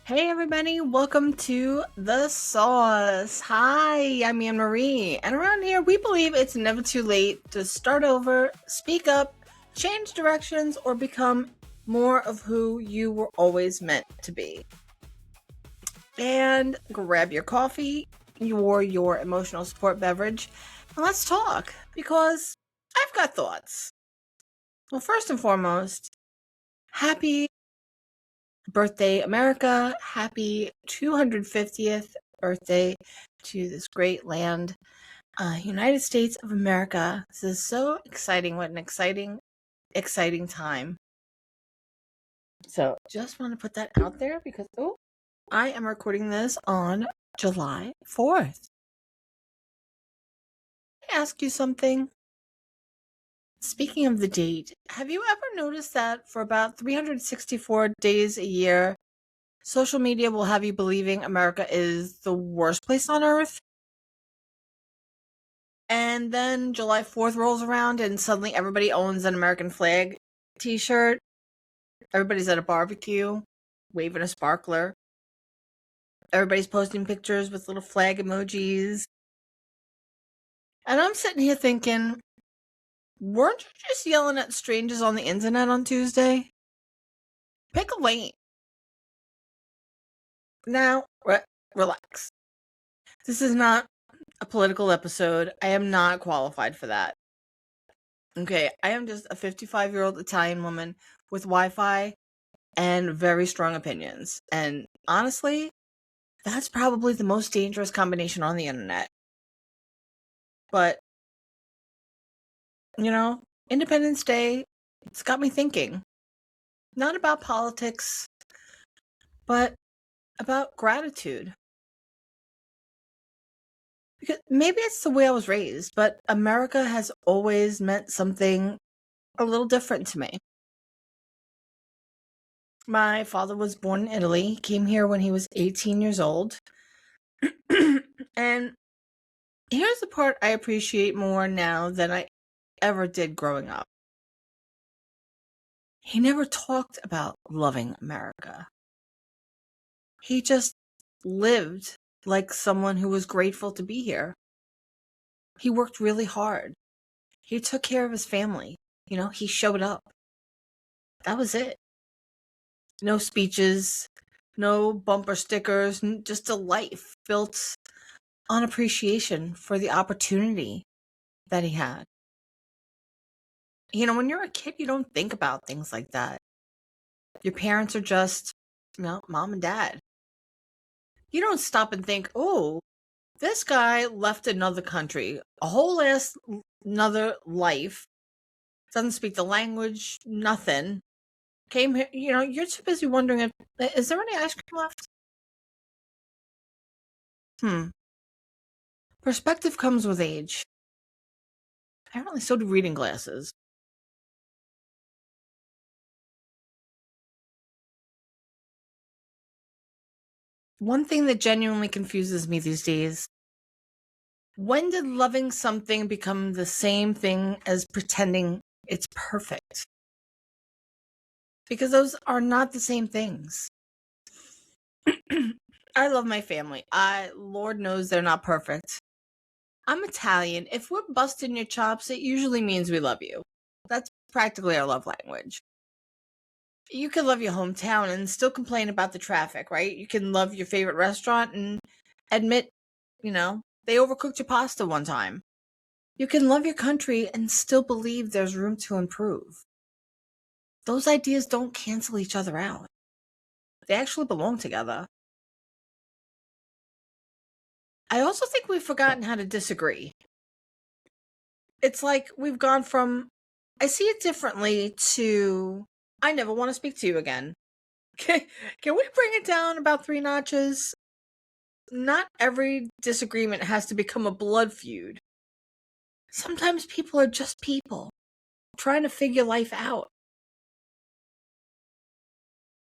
Hey everybody, welcome to The Sauce. Hi, I'm Anne Marie, and around here we believe it's never too late to start over, speak up, change directions, or become more of who you were always meant to be. And grab your coffee, your emotional support beverage, and let's talk because I've got thoughts. Well, first and foremost, happy birthday, America. Happy 250th birthday to this great land, United States of America. This is so exciting. What an exciting time. So just want to put that out there because, I am recording this on July 4th. Can I ask you something? Speaking of the date, have you ever noticed that for about 364 days a year, social media will have you believing America is the worst place on earth? And then July 4th rolls around and suddenly everybody owns an American flag t-shirt. Everybody's at a barbecue, waving a sparkler. Everybody's posting pictures with little flag emojis. And I'm sitting here thinking, weren't you just yelling at strangers on the internet on Tuesday? Pick a lane. Now, relax. This is not a political episode. I am not qualified for that. Okay, I am just a 55-year-old Italian woman with Wi-Fi and very strong opinions. And honestly, that's probably the most dangerous combination on the internet. But, Independence Day, it's got me thinking. Not about politics, but about gratitude. Because maybe it's the way I was raised, but America has always meant something a little different to me. My father was born in Italy, came here when he was 18 years old. And here's the part I appreciate more now than I ever did growing up. He never talked about loving America. He just lived like someone who was grateful to be here. He worked really hard. He took care of his family. He showed up. That was it. No speeches, no bumper stickers, just a life built on appreciation for the opportunity that he had. When you're a kid, you don't think about things like that. Your parents are just, mom and dad. You don't stop and think, oh, this guy left another country, a whole ass another life, doesn't speak the language, nothing. Came here, you're too busy wondering is there any ice cream left? Perspective comes with age. Apparently, so do reading glasses. One thing that genuinely confuses me these days: when did loving something become the same thing as pretending it's perfect? Because those are not the same things. I love my family. Lord knows they're not perfect. I'm Italian. If we're busting your chops, it usually means we love you. That's practically our love language. You can love your hometown and still complain about the traffic, right? You can love your favorite restaurant and admit, they overcooked your pasta one time. You can love your country and still believe there's room to improve. Those ideas don't cancel each other out. They actually belong together. I also think we've forgotten how to disagree. It's like we've gone from, I see it differently, to, I never want to speak to you again. Can we bring it down about 3 notches? Not every disagreement has to become a blood feud. Sometimes people are just people, trying to figure life out.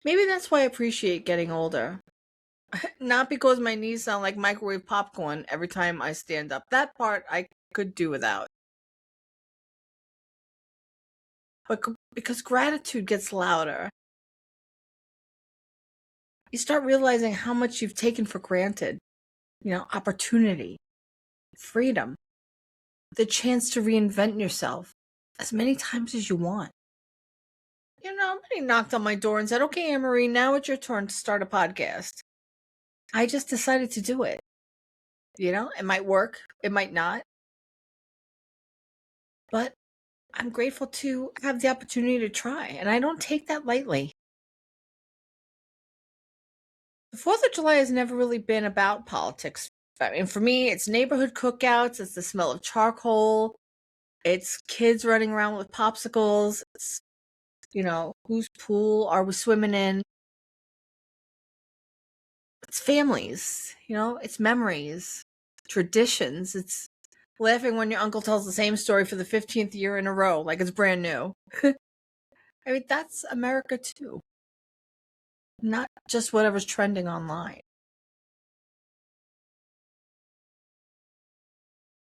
Maybe that's why I appreciate getting older. Not because my knees sound like microwave popcorn every time I stand up. That part I could do without. But because gratitude gets louder. you start realizing how much you've taken for granted. Opportunity, freedom, the chance to reinvent yourself as many times as you want. Somebody knocked on my door and said, "Okay, Anne-Marie, now it's your turn to start a podcast." I just decided to do it. It might work, it might not. But I'm grateful to have the opportunity to try, and I don't take that lightly. The 4th of July has never really been about politics. I mean, for me, it's neighborhood cookouts, it's the smell of charcoal, it's kids running around with popsicles, it's, whose pool are we swimming in? It's families, it's memories, traditions, it's laughing when your uncle tells the same story for the 15th year in a row, like it's brand new. I mean, that's America too. Not just whatever's trending online.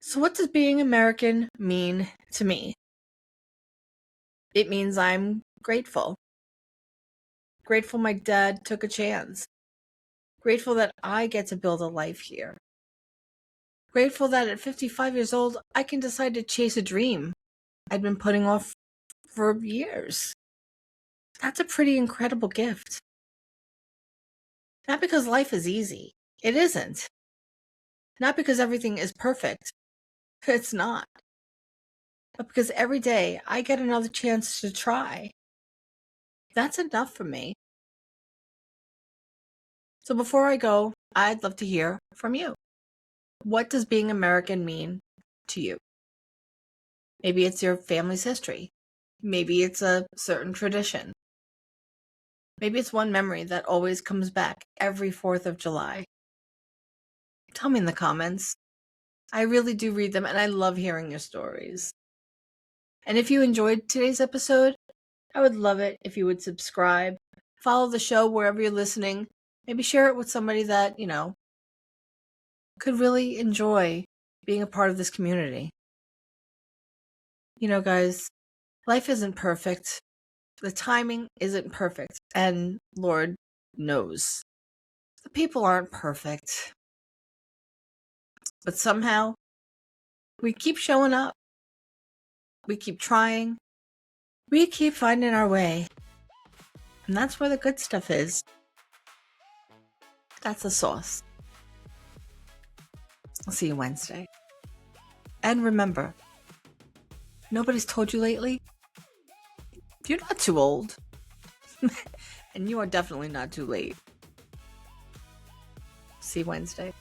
So what does being American mean to me? It means I'm grateful. Grateful my dad took a chance. Grateful that I get to build a life here. Grateful that at 55 years old, I can decide to chase a dream I'd been putting off for years. That's a pretty incredible gift. Not because life is easy. It isn't. Not because everything is perfect. It's not. But because every day I get another chance to try. That's enough for me. So before I go, I'd love to hear from you. What does being American mean to you? Maybe it's your family's history. Maybe it's a certain tradition. Maybe it's one memory that always comes back every 4th of July. Tell me in the comments. I really do read them and I love hearing your stories. And if you enjoyed today's episode, I would love it if you would subscribe, follow the show wherever you're listening, maybe share it with somebody that, could really enjoy being a part of this community. Guys, life isn't perfect. The timing isn't perfect. And Lord knows, the people aren't perfect. But somehow, we keep showing up. We keep trying. We keep finding our way. And that's where the good stuff is. That's the sauce. I'll see you Wednesday. And remember, nobody's told you lately, you're not too old. And you are definitely not too late. See you Wednesday.